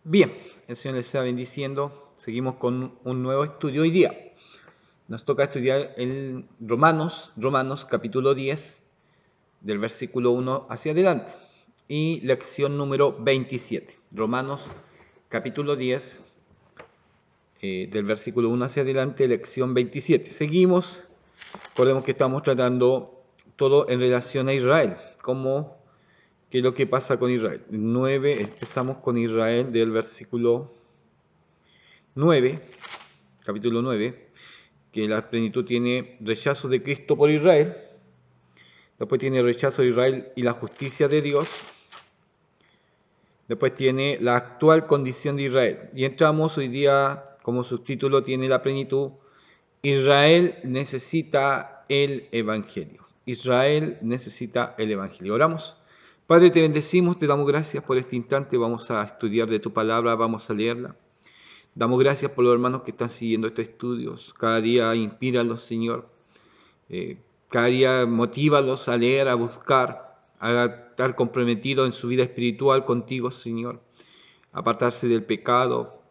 Bien, el Señor les está bendiciendo. Seguimos con un nuevo estudio hoy día. Nos toca estudiar en Romanos capítulo 10, del versículo 1 hacia adelante. Y lección número 27. Romanos capítulo 10, del versículo 1 hacia adelante, lección 27. Seguimos, recordemos que estamos tratando todo en relación a Israel, qué es lo que pasa con Israel. 9, empezamos con Israel del versículo 9, capítulo 9, que la plenitud tiene rechazo de Cristo por Israel, después tiene rechazo de Israel y la justicia de Dios, después tiene la actual condición de Israel. Y entramos hoy día, como subtítulo tiene la plenitud, Israel necesita el Evangelio. Israel necesita el Evangelio. Oramos. Padre, te bendecimos, te damos gracias por este instante, vamos a estudiar de tu palabra, vamos a leerla. Damos gracias por los hermanos que están siguiendo estos estudios. Cada día inspíralos, Señor. Cada día motívalos a leer, a buscar, a estar comprometidos en su vida espiritual contigo, Señor. A apartarse del pecado,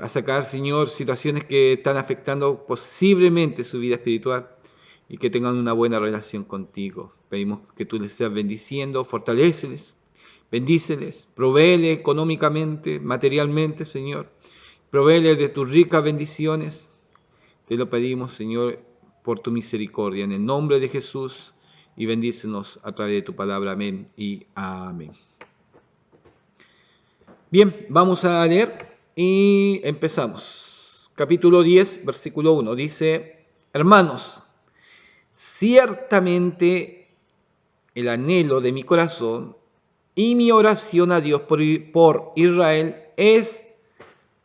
a sacar, Señor, situaciones que están afectando posiblemente su vida espiritual y que tengan una buena relación contigo. Pedimos que tú les seas bendiciendo, fortaléceles, bendíceles, provéele económicamente, materialmente, Señor. Provéele de tus ricas bendiciones. Te lo pedimos, Señor, por tu misericordia, en el nombre de Jesús, y bendícenos a través de tu palabra. Amén y amén. Bien, vamos a leer y empezamos. Capítulo 10, versículo 1. Dice: Hermanos, ciertamente el anhelo de mi corazón y mi oración a Dios por Israel es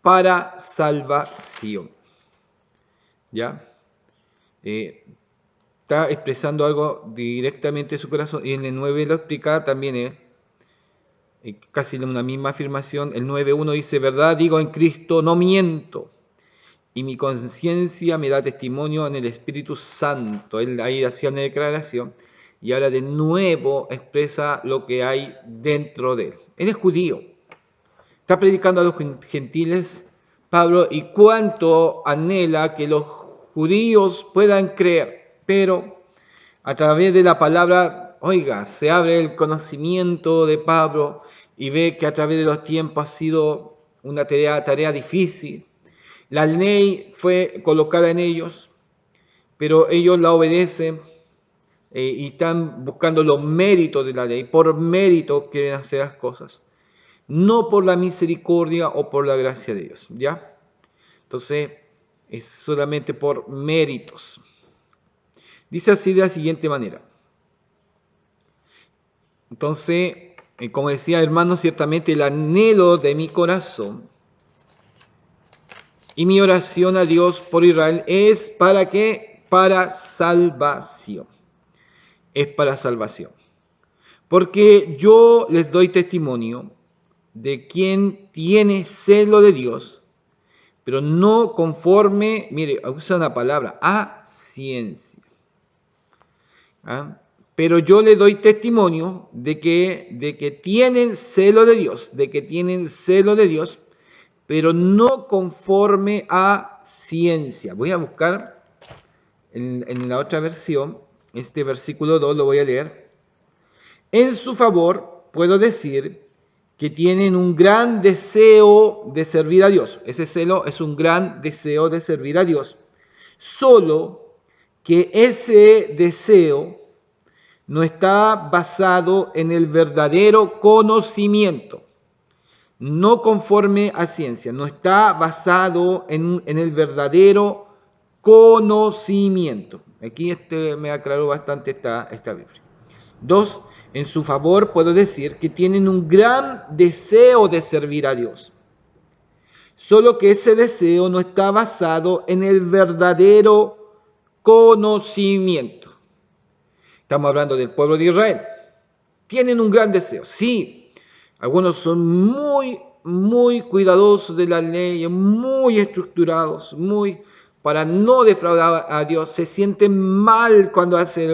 para salvación. ¿Ya? Está expresando algo directamente de su corazón, y en el 9 lo explica también, casi una misma afirmación. El 9.1 dice: verdad digo en Cristo, no miento, y mi conciencia me da testimonio en el Espíritu Santo. Él ahí hacía una declaración, y ahora de nuevo expresa lo que hay dentro de él. Él es judío, está predicando a los gentiles, Pablo, y cuánto anhela que los judíos puedan creer, pero a través de la palabra, oiga, se abre el conocimiento de Pablo y ve que a través de los tiempos ha sido una tarea difícil. La ley fue colocada en ellos, pero ellos la obedecen y están buscando los méritos de la ley. Por mérito quieren hacer las cosas, no por la misericordia o por la gracia de Dios, ¿ya? Entonces, es solamente por méritos. Dice así de la siguiente manera. Entonces, como decía, hermanos, ciertamente el anhelo de mi corazón y mi oración a Dios por Israel es ¿para qué? Para salvación. Es para salvación. Porque yo les doy testimonio de quien tiene celo de Dios, pero no conforme, mire, usa una palabra, a ciencia. ¿Ah? Pero yo le doy testimonio de que tienen celo de Dios, pero no conforme a ciencia. Voy a buscar en la otra versión, este versículo 2 lo voy a leer. En su favor puedo decir que tienen un gran deseo de servir a Dios. Ese celo es un gran deseo de servir a Dios. Solo que ese deseo no está basado en el verdadero conocimiento, no conforme a ciencia, no está basado en el verdadero conocimiento. Aquí me aclaró bastante esta Biblia. 2. En su favor puedo decir que tienen un gran deseo de servir a Dios, solo que ese deseo no está basado en el verdadero conocimiento. Estamos hablando del pueblo de Israel. Tienen un gran deseo, sí. Algunos son muy cuidadosos de la ley, muy estructurados, para no defraudar a Dios. Se sienten mal cuando hacen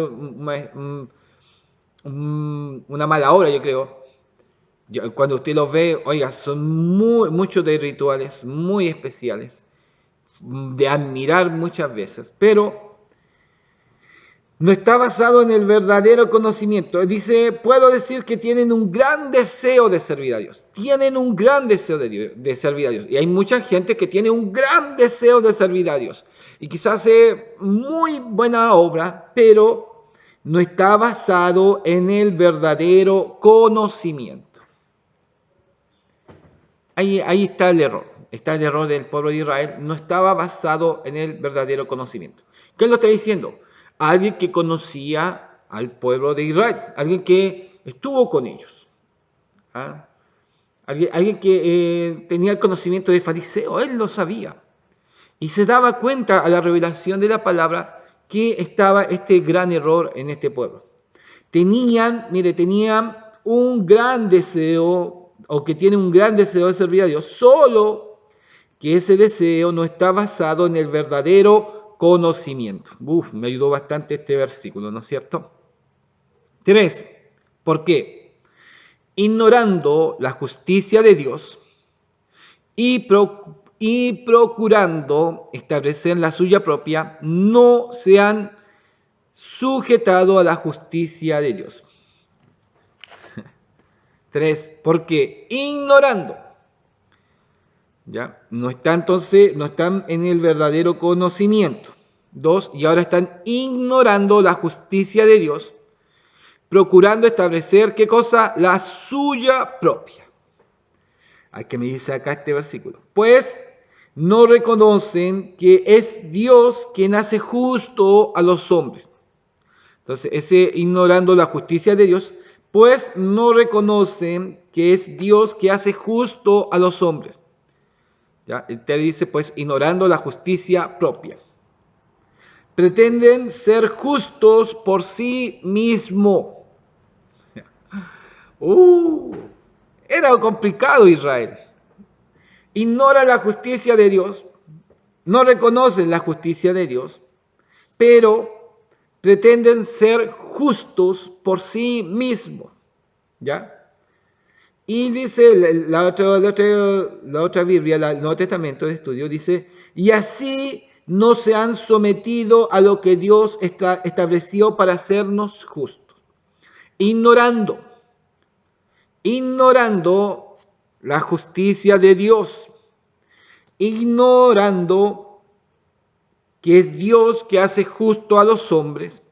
una mala obra, yo creo. Cuando usted los ve, oiga, son muchos de rituales muy especiales, de admirar muchas veces, pero no está basado en el verdadero conocimiento. Dice, puedo decir que tienen un gran deseo de servir a Dios. Tienen un gran deseo de servir a Dios. Y hay mucha gente que tiene un gran deseo de servir a Dios. Y quizás hace muy buena obra, pero no está basado en el verdadero conocimiento. Ahí está el error. Está el error del pueblo de Israel. No estaba basado en el verdadero conocimiento. ¿Qué lo está diciendo? Alguien que conocía al pueblo de Israel. Alguien que estuvo con ellos. ¿Ah? Alguien que tenía el conocimiento de fariseo. Él lo sabía. Y se daba cuenta a la revelación de la palabra que estaba este gran error en este pueblo. Tenían un gran deseo, o que tienen un gran deseo de servir a Dios, solo que ese deseo no está basado en el verdadero conocimiento. Me ayudó bastante este versículo, ¿no es cierto? 3. ¿Por qué? Ignorando la justicia de Dios y procurando establecer la suya propia, no se han sujetado a la justicia de Dios. 3. Porque ignorando, ¿ya? No están en el verdadero conocimiento. 2. Y ahora están ignorando la justicia de Dios, procurando establecer, ¿qué cosa? La suya propia. ¿A qué me dice acá este versículo? Pues no reconocen que es Dios quien hace justo a los hombres. Entonces, ese ignorando la justicia de Dios, pues no reconocen que es Dios que hace justo a los hombres. ¿Ya? Te dice, pues, ignorando la justicia propia. Pretenden ser justos por sí mismo. Era complicado Israel. Ignora la justicia de Dios, no reconocen la justicia de Dios, pero pretenden ser justos por sí mismos. ¿Ya? Y dice la otra Biblia, el Nuevo Testamento de estudio, dice, y así no se han sometido a lo que Dios estableció para hacernos justos, ignorando la justicia de Dios, ignorando que es Dios que hace justo a los hombres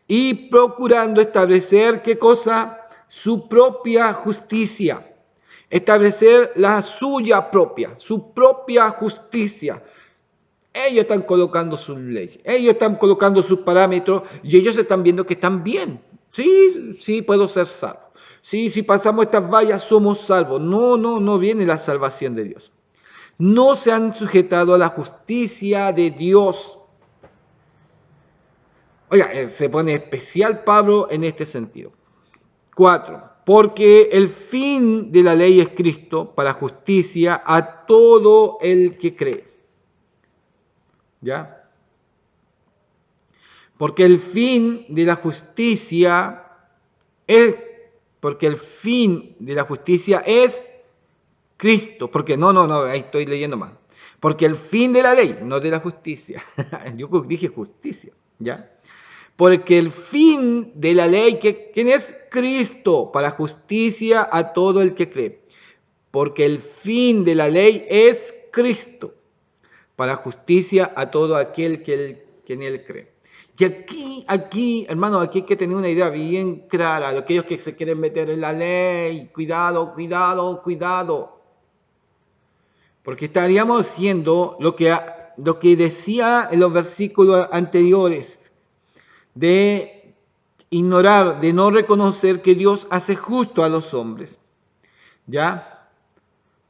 y procurando establecer, ¿qué cosa? Su propia justicia, establecer la suya propia, su propia justicia. Ellos están colocando sus leyes, ellos están colocando sus parámetros y ellos están viendo que están bien. Sí, puedo ser salvo. Sí, si pasamos estas vallas somos salvos. No viene la salvación de Dios. No se han sujetado a la justicia de Dios. Oiga, se pone especial Pablo en este sentido. 4. Porque el fin de la ley es Cristo para justicia a todo el que cree. ¿Ya? Porque el fin de la justicia es, Cristo. Porque no, ahí estoy leyendo mal. Porque el fin de la ley, no de la justicia. Yo dije justicia, ¿ya? Porque el fin de la ley, ¿quién es? Cristo, para justicia a todo el que cree. Porque el fin de la ley es Cristo, para justicia a todo aquel que en él cree. Y aquí, hermano, aquí hay que tener una idea bien clara. Aquellos que se quieren meter en la ley, cuidado. Porque estaríamos haciendo lo que decía en los versículos anteriores, de ignorar, de no reconocer que Dios hace justo a los hombres, ¿ya?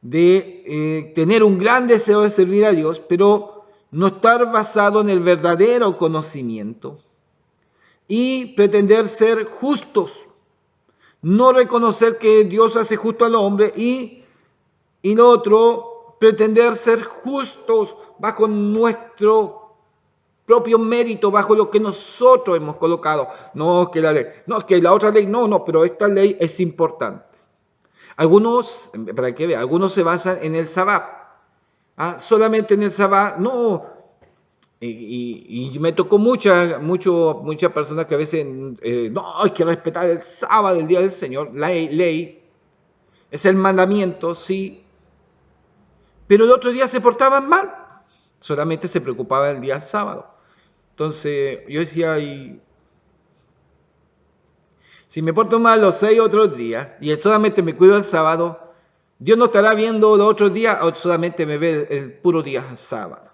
De tener un gran deseo de servir a Dios, pero no estar basado en el verdadero conocimiento y pretender ser justos, no reconocer que Dios hace justo al hombre y lo otro, pretender ser justos bajo nuestro propio mérito, bajo lo que nosotros hemos colocado. No, que la ley, no, que la otra ley, no, pero esta ley es importante. Algunos, para que vea, algunos se basan en el sabbat. Solamente en el sabbat, no. Y me tocó muchas personas que a veces, no, hay que respetar el sábado, el día del Señor, la ley, es el mandamiento, sí, pero el otro día se portaban mal, solamente se preocupaban el día sábado. Entonces yo decía, si me porto mal los 6 otros días y solamente me cuido el sábado, Dios no estará viendo los otros días o solamente me ve el puro día sábado.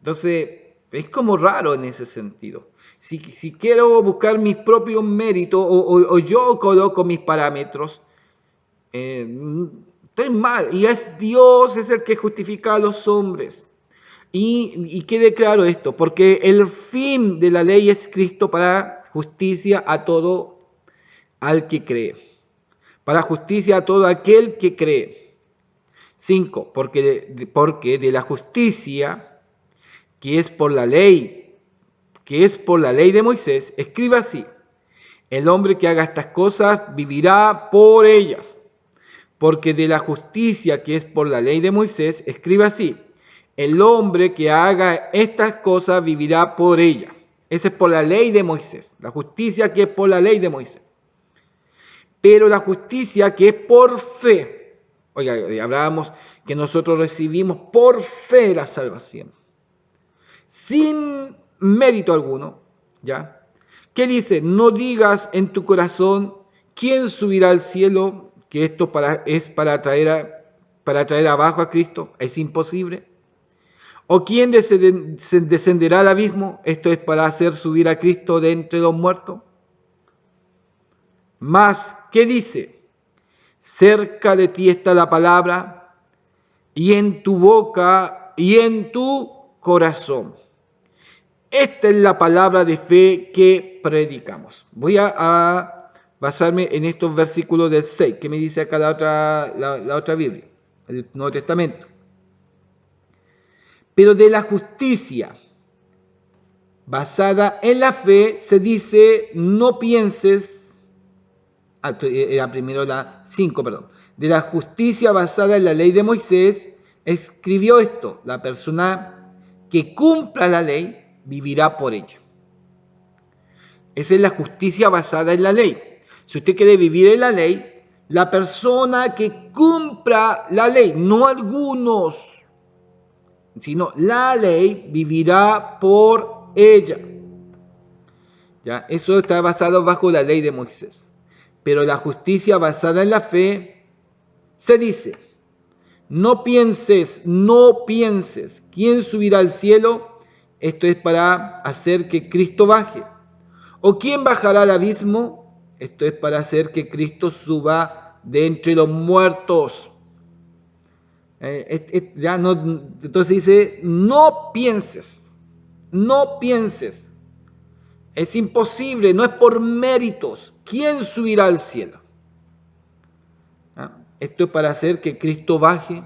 Entonces, es como raro en ese sentido. Si quiero buscar mis propios méritos o yo coloco mis parámetros, estoy mal. Y es Dios es el que justifica a los hombres. Y quede claro esto, porque el fin de la ley es Cristo para justicia a todo al que cree. Para justicia a todo aquel que cree. 5. Porque de la justicia que es por la ley de Moisés, escribe así: el hombre que haga estas cosas vivirá por ellas. Porque de la justicia que es por la ley de Moisés, escribe así: el hombre que haga estas cosas vivirá por ellas. Esa es por la ley de Moisés, la justicia que es por la ley de Moisés. Pero la justicia que es por fe, oiga, hablábamos que nosotros recibimos por fe la salvación, sin mérito alguno, ¿ya? ¿Qué dice? No digas en tu corazón, ¿quién subirá al cielo? Que esto es para traer abajo a Cristo, es imposible. ¿O quién descenderá al abismo? Esto es para hacer subir a Cristo de entre los muertos. Mas, ¿qué dice? Cerca de ti está la palabra, y en tu boca y en tu corazón. Esta es la palabra de fe que predicamos. Voy a basarme en estos versículos del 6, que me dice acá la otra Biblia, el Nuevo Testamento. Pero de la justicia basada en la fe se dice, no pienses, era primero la 5, perdón. De la justicia basada en la ley de Moisés, escribió esto: la persona que cumpla la ley vivirá por ella. Esa es la justicia basada en la ley. Si usted quiere vivir en la ley, la persona que cumpla la ley, no algunos, sino la ley, vivirá por ella. ¿Ya? Eso está basado bajo la ley de Moisés. Pero la justicia basada en la fe se dice, no pienses, ¿quién subirá al cielo? Esto es para hacer que Cristo baje. ¿O quién bajará al abismo? Esto es para hacer que Cristo suba de entre los muertos. Entonces dice, no pienses. Es imposible, no es por méritos. ¿Quién subirá al cielo? Esto es para hacer que Cristo baje.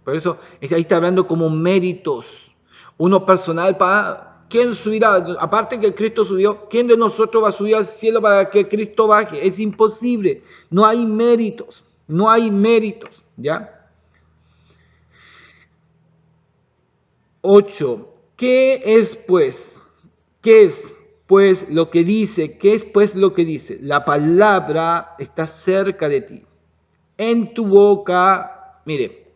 Por eso ahí está hablando como méritos. Uno personal para... ¿Quién subirá? Aparte que Cristo subió, ¿quién de nosotros va a subir al cielo para que Cristo baje? Es imposible. No hay méritos. ¿Ya? 8. ¿Qué es pues lo que dice? ¿Qué es pues lo que dice? La palabra está cerca de ti. En tu boca, mire,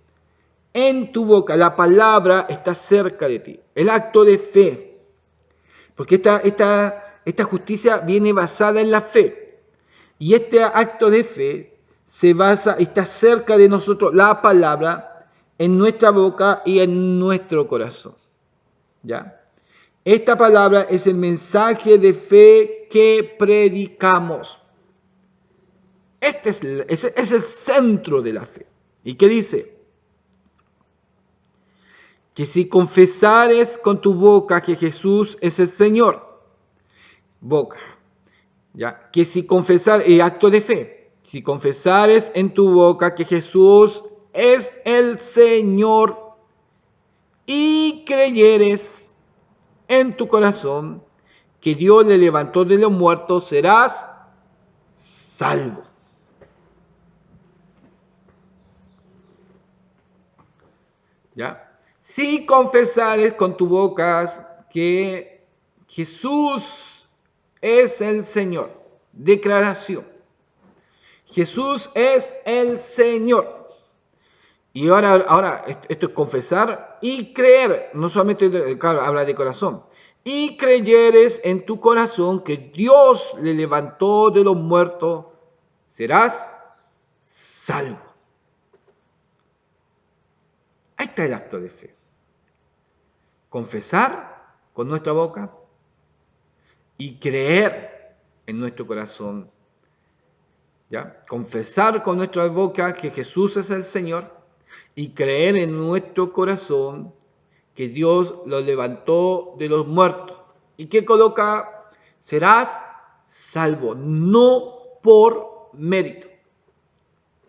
en tu boca, la palabra está cerca de ti. El acto de fe. Porque esta justicia viene basada en la fe. Y este acto de fe está cerca de nosotros, la palabra, en nuestra boca y en nuestro corazón. ¿Ya? Esta palabra es el mensaje de fe que predicamos. Este es el centro de la fe. ¿Y qué dice? Que si confesares con tu boca que Jesús es el Señor, boca, ¿ya? Que si acto de fe, si confesares en tu boca que Jesús es el Señor y creyeres en tu corazón que Dios le levantó de los muertos, serás salvo. ¿Ya? Si confesares con tu boca que Jesús es el Señor. Declaración. Jesús es el Señor. Y ahora esto es confesar y creer. No solamente, claro, habla de corazón. Y creyeres en tu corazón que Dios le levantó de los muertos, serás salvo. Ahí está el acto de fe. Confesar con nuestra boca y creer en nuestro corazón. ¿Ya? Confesar con nuestra boca que Jesús es el Señor y creer en nuestro corazón que Dios lo levantó de los muertos. ¿Y qué coloca? Serás salvo, no por mérito.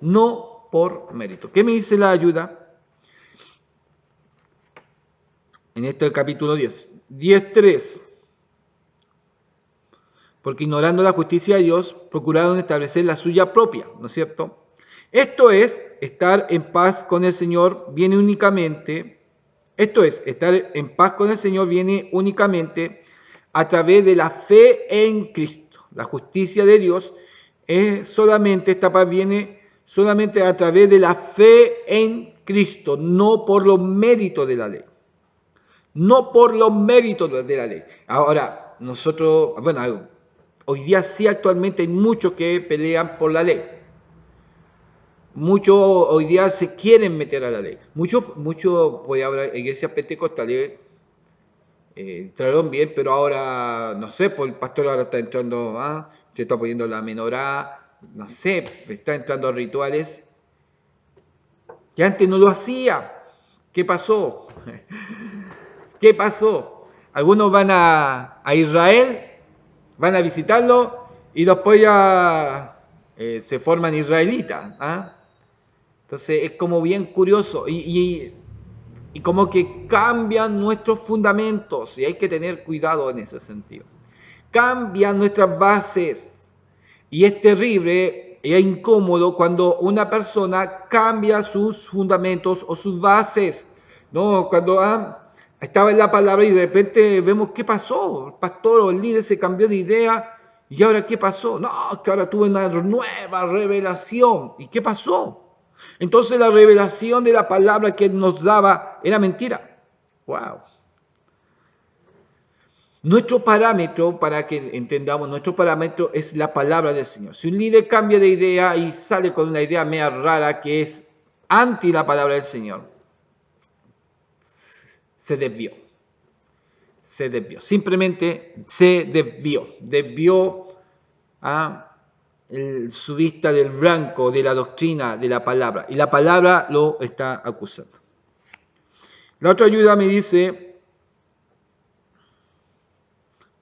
No por mérito. ¿Qué me dice la ayuda? En este capítulo 10. 10:3. Porque ignorando la justicia de Dios, procuraron establecer la suya propia, ¿no es cierto? Esto es, estar en paz con el Señor viene únicamente, estar en paz con el Señor viene únicamente a través de la fe en Cristo. La justicia de Dios esta paz viene solamente a través de la fe en Cristo, no por los méritos de la ley. No por los méritos de la ley. Ahora, nosotros, bueno, hoy día sí actualmente hay muchos que pelean por la ley. Muchos hoy día se quieren meter a la ley. Muchos voy a hablar, iglesias pentecostales entraron bien, pero ahora, no sé, pues el pastor ahora está entrando, se está poniendo la menorá, no sé, está entrando a rituales que antes no lo hacía. ¿Qué pasó? ¿Qué pasó? Algunos van a Israel, van a visitarlo y después ya se forman israelitas. Entonces es como bien curioso y como que cambian nuestros fundamentos y hay que tener cuidado en ese sentido. Cambian nuestras bases y es terrible y es incómodo cuando una persona cambia sus fundamentos o sus bases. ¿No? Cuando estaba en la palabra y de repente vemos qué pasó. El pastor o el líder se cambió de idea y ahora qué pasó. No, que ahora tuve una nueva revelación. ¿Y qué pasó? Entonces la revelación de la palabra que nos daba era mentira. ¡Wow! Nuestro parámetro, para que entendamos, nuestro parámetro es la palabra del Señor. Si un líder cambia de idea y sale con una idea media rara que es anti la palabra del Señor, se desvió. Se desvió. Simplemente se desvió. Desvió su vista del blanco, de la doctrina, de la palabra. Y la palabra lo está acusando. La otra ayuda me dice,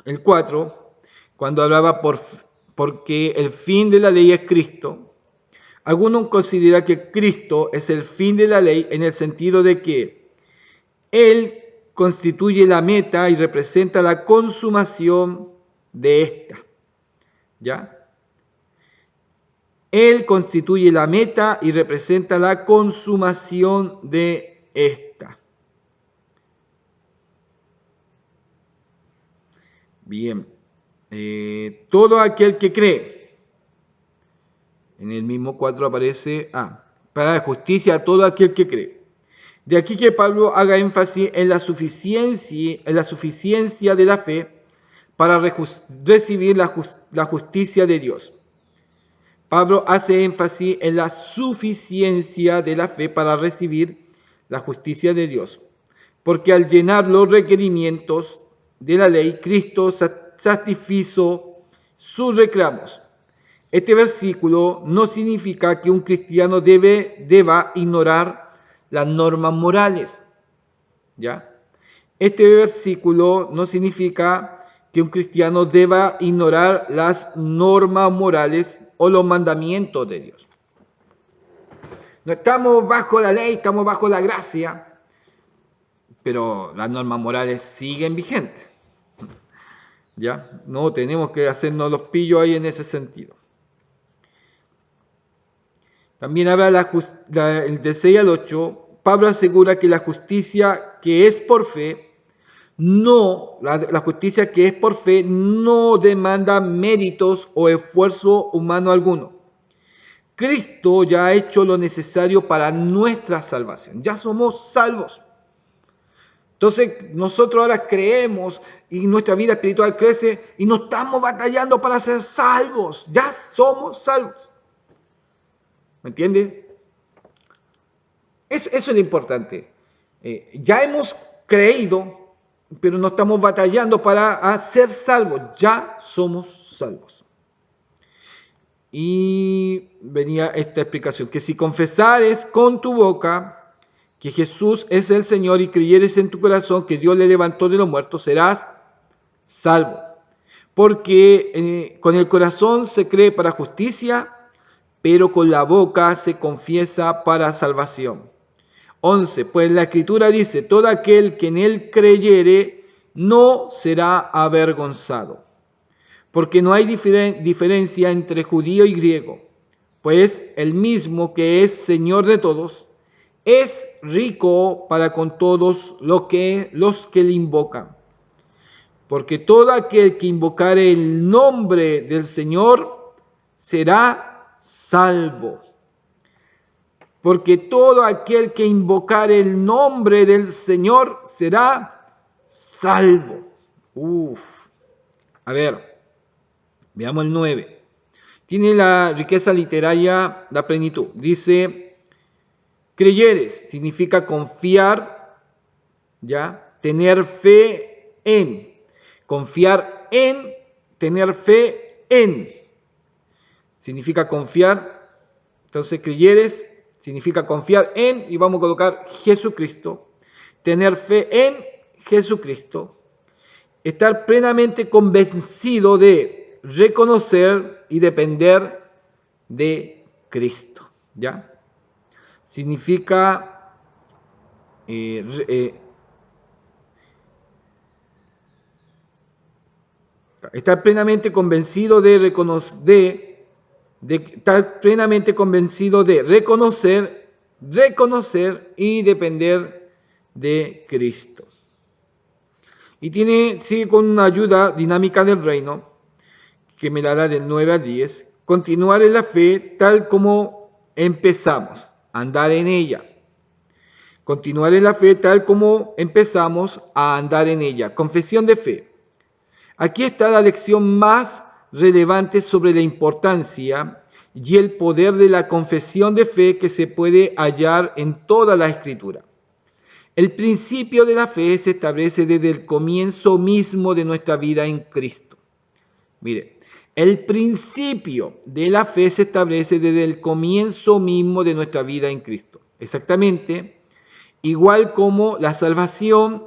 el 4, cuando hablaba porque el fin de la ley es Cristo. Algunos consideran que Cristo es el fin de la ley en el sentido de que Él constituye la meta y representa la consumación de esta. ¿Ya? Él constituye la meta y representa la consumación de esta. Bien. Todo aquel que cree. En el mismo 4 aparece, para la justicia a todo aquel que cree. De aquí que Pablo haga énfasis en la suficiencia de la fe para recibir la justicia de Dios. Pablo hace énfasis en la suficiencia de la fe para recibir la justicia de Dios, porque al llenar los requerimientos de la ley, Cristo satisfizo sus reclamos. Este versículo no significa que un cristiano deba ignorar las normas morales. ¿Ya? Este versículo no significa que un cristiano deba ignorar las normas morales o los mandamientos de Dios. No estamos bajo la ley, estamos bajo la gracia, pero las normas morales siguen vigentes. ¿Ya? No tenemos que hacernos los pillos ahí en ese sentido. También habla de 6 al 8, Pablo asegura que la justicia que es por fe, la justicia que es por fe no demanda méritos o esfuerzo humano alguno. Cristo ya ha hecho lo necesario para nuestra salvación. Ya somos salvos. Entonces nosotros ahora creemos y nuestra vida espiritual crece y no estamos batallando para ser salvos. Ya somos salvos. ¿Me entiende? Eso es lo importante. Ya hemos creído, pero no estamos batallando para ser salvos. Ya somos salvos. Y venía esta explicación, que si confesares con tu boca que Jesús es el Señor y creyeres en tu corazón que Dios le levantó de los muertos, serás salvo. Porque con el corazón se cree para justicia, pero con la boca se confiesa para salvación. 11. Pues la Escritura dice, todo aquel que en él creyere no será avergonzado. Porque no hay diferencia entre judío y griego, pues el mismo que es Señor de todos, es rico para con todos los que le invocan. Porque todo aquel que invocare el nombre del Señor será salvo. Porque todo aquel que invocare el nombre del Señor será salvo. A ver, veamos el 9. Tiene la riqueza literaria, la plenitud. Dice, creyeres significa confiar, ¿ya? Tener fe en. Confiar en, tener fe en. Significa confiar. Entonces, creyeres significa confiar en, y vamos a colocar Jesucristo. Tener fe en Jesucristo. Estar plenamente convencido de reconocer y depender de Cristo, ¿ya? Significa estar plenamente convencido de estar plenamente convencido de reconocer y depender de Cristo. Y sigue con una ayuda dinámica del reino, que me la da del 9 al 10, continuar en la fe tal como empezamos, andar en ella. Continuar en la fe tal como empezamos a andar en ella. Confesión de fe. Aquí está la lección más relevante sobre la importancia y el poder de la confesión de fe que se puede hallar en toda la Escritura. El principio de la fe se establece desde el comienzo mismo de nuestra vida en Cristo. Mire, el principio de la fe se establece desde el comienzo mismo de nuestra vida en Cristo. Exactamente, igual como la salvación,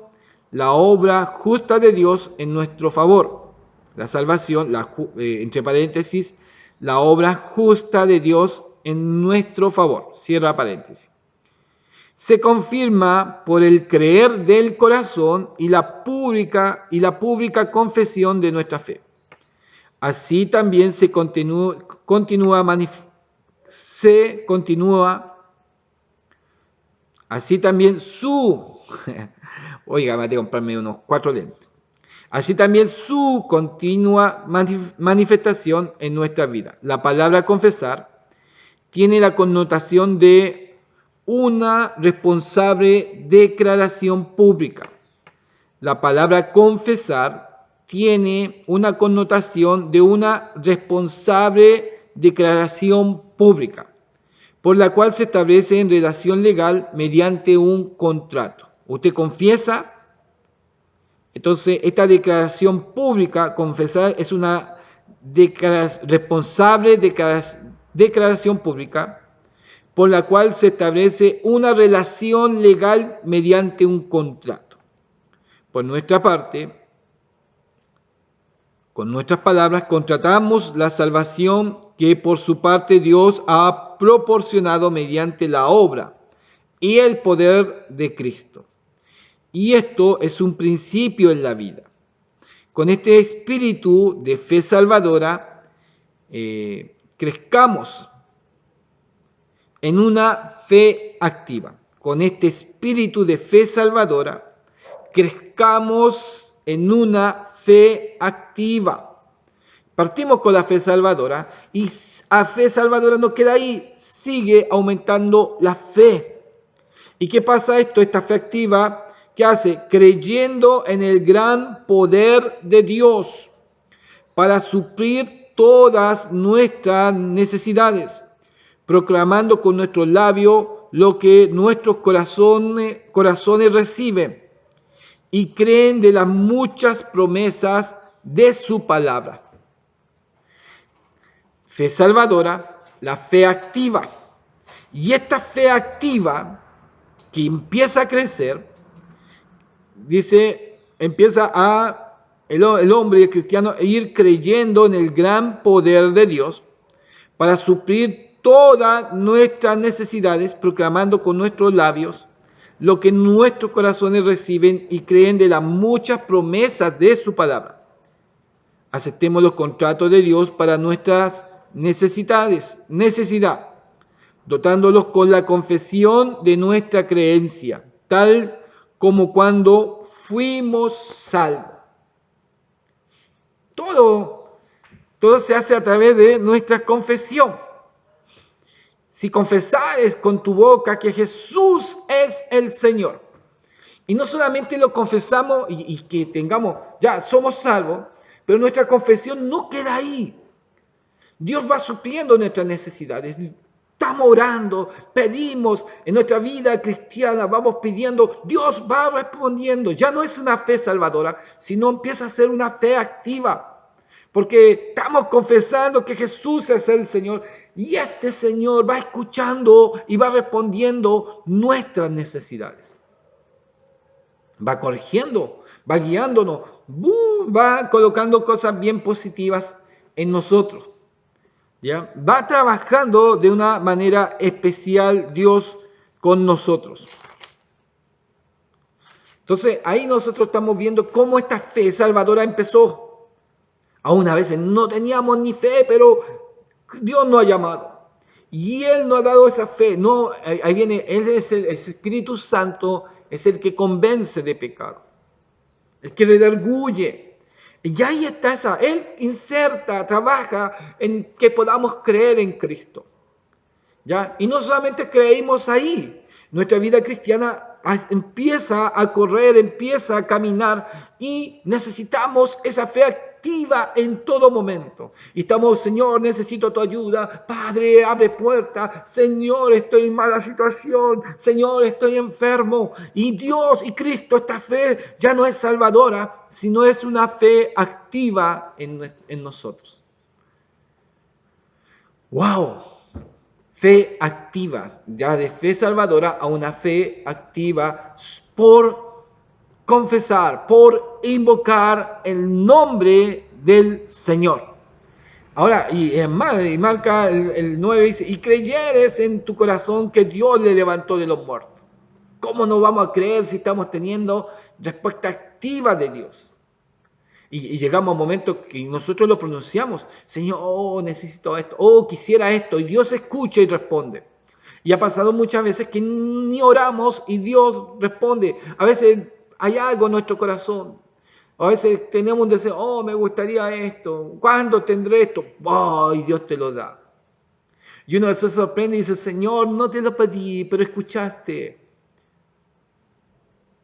la obra justa de Dios en nuestro favor. La salvación, entre paréntesis, la obra justa de Dios en nuestro favor. Cierra paréntesis. Se confirma por el creer del corazón y la pública confesión de nuestra fe. Así también así también oiga, me voy a comprarme unos 4 lentes. Así también su continua manifestación en nuestra vida. La palabra confesar tiene la connotación de una responsable declaración pública. La palabra confesar tiene una connotación de una responsable declaración pública, por la cual se establece en relación legal mediante un contrato. Usted confiesa, entonces esta declaración pública, confesar, es una responsable declaración pública, por la cual se establece una relación legal mediante un contrato. Por nuestra parte, con nuestras palabras, contratamos la salvación que por su parte Dios ha proporcionado mediante la obra y el poder de Cristo. Y esto es un principio en la vida. Con este espíritu de fe salvadora, crezcamos en una fe activa. con este espíritu de fe salvadora, crezcamos en una fe activa. Partimos con la fe salvadora y a fe salvadora no queda ahí, sigue aumentando la fe. ¿Y qué pasa esto? Esta fe activa, ¿qué hace? Creyendo en el gran poder de Dios para suplir todas nuestras necesidades, proclamando con nuestros labios lo que nuestros corazones reciben y creen de las muchas promesas de su palabra. Fe salvadora, la fe activa. Y esta fe activa que empieza a crecer, dice, empieza a el hombre cristiano a ir creyendo en el gran poder de Dios para suplir todas nuestras necesidades, proclamando con nuestros labios lo que nuestros corazones reciben y creen de las muchas promesas de su palabra. Aceptemos los contratos de Dios para nuestras necesidad, dotándolos con la confesión de nuestra creencia, tal como cuando fuimos salvos. Todo se hace a través de nuestra confesión. Si confesares con tu boca que Jesús es el Señor, y no solamente lo confesamos y que tengamos, ya somos salvos, pero nuestra confesión no queda ahí. Dios va supliendo nuestras necesidades. Estamos orando, pedimos en nuestra vida cristiana, vamos pidiendo, Dios va respondiendo. Ya no es una fe salvadora, sino empieza a ser una fe activa. Porque estamos confesando que Jesús es el Señor y este Señor va escuchando y va respondiendo nuestras necesidades. Va corrigiendo, va guiándonos, va colocando cosas bien positivas en nosotros. ¿Ya? Va trabajando de una manera especial Dios con nosotros. Entonces ahí nosotros estamos viendo cómo esta fe salvadora empezó. Aún a veces no teníamos ni fe, pero Dios nos ha llamado. Y Él nos ha dado esa fe. No, ahí viene, Él es el Espíritu Santo, es el que convence de pecado, el que redarguye. Y ahí está esa, Él inserta, trabaja en que podamos creer en Cristo. ¿Ya? Y no solamente creímos ahí, nuestra vida cristiana empieza a correr, empieza a caminar y necesitamos esa fe activa en todo momento. Y estamos, Señor, necesito tu ayuda. Padre, abre puertas. Señor, estoy en mala situación. Señor, estoy enfermo. Y Dios y Cristo, esta fe ya no es salvadora, sino es una fe activa en nosotros. ¡Wow! Fe activa, ya de fe salvadora a una fe activa por confesar, por invocar el nombre del Señor. Ahora, y marca el 9 dice, y creyeres en tu corazón que Dios le levantó de los muertos. ¿Cómo no vamos a creer si estamos teniendo respuesta activa de Dios? Y llegamos a un momento que nosotros lo pronunciamos, Señor, oh, necesito esto, oh, quisiera esto, y Dios escucha y responde. Y ha pasado muchas veces que ni oramos y Dios responde. A veces hay algo en nuestro corazón. A veces tenemos un deseo, oh, me gustaría esto, ¿cuándo tendré esto? Oh, y Dios te lo da. Y uno se sorprende y dice, Señor, no te lo pedí, pero escuchaste.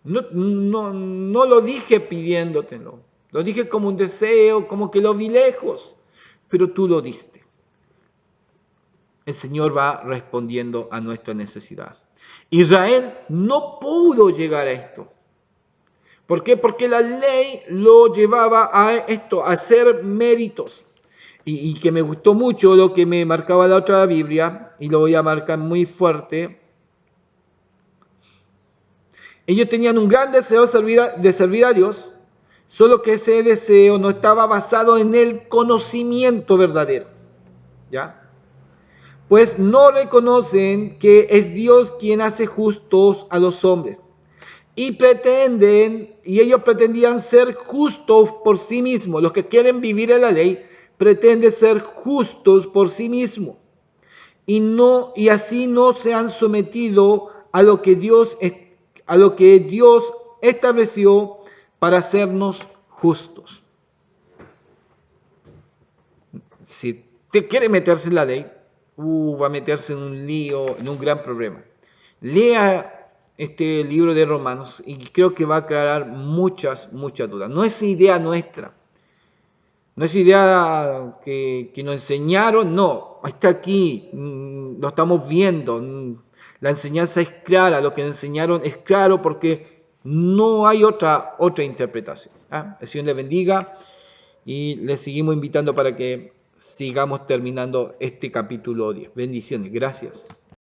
No lo dije pidiéndotelo. Lo dije como un deseo, como que lo vi lejos, pero tú lo diste. El Señor va respondiendo a nuestra necesidad. Israel no pudo llegar a esto. ¿Por qué? Porque la ley lo llevaba a esto, a hacer méritos. Y que me gustó mucho lo que me marcaba la otra Biblia, y lo voy a marcar muy fuerte. Ellos tenían un gran deseo de servir a Dios, solo que ese deseo no estaba basado en el conocimiento verdadero, ¿ya? Pues no reconocen que es Dios quien hace justos a los hombres. Y ellos pretendían ser justos por sí mismos. Los que quieren vivir en la ley pretenden ser justos por sí mismos. Y así no se han sometido a lo que Dios estableció para hacernos justos. Si usted quiere meterse en la ley, va a meterse en un lío, en un gran problema. Lea este libro de Romanos y creo que va a aclarar muchas dudas. No es idea nuestra, no es idea que nos enseñaron, no, está aquí, lo estamos viendo. La enseñanza es clara, lo que nos enseñaron es claro porque no hay otra interpretación. El Señor le bendiga y le seguimos invitando para que sigamos terminando este capítulo 10. Bendiciones, gracias.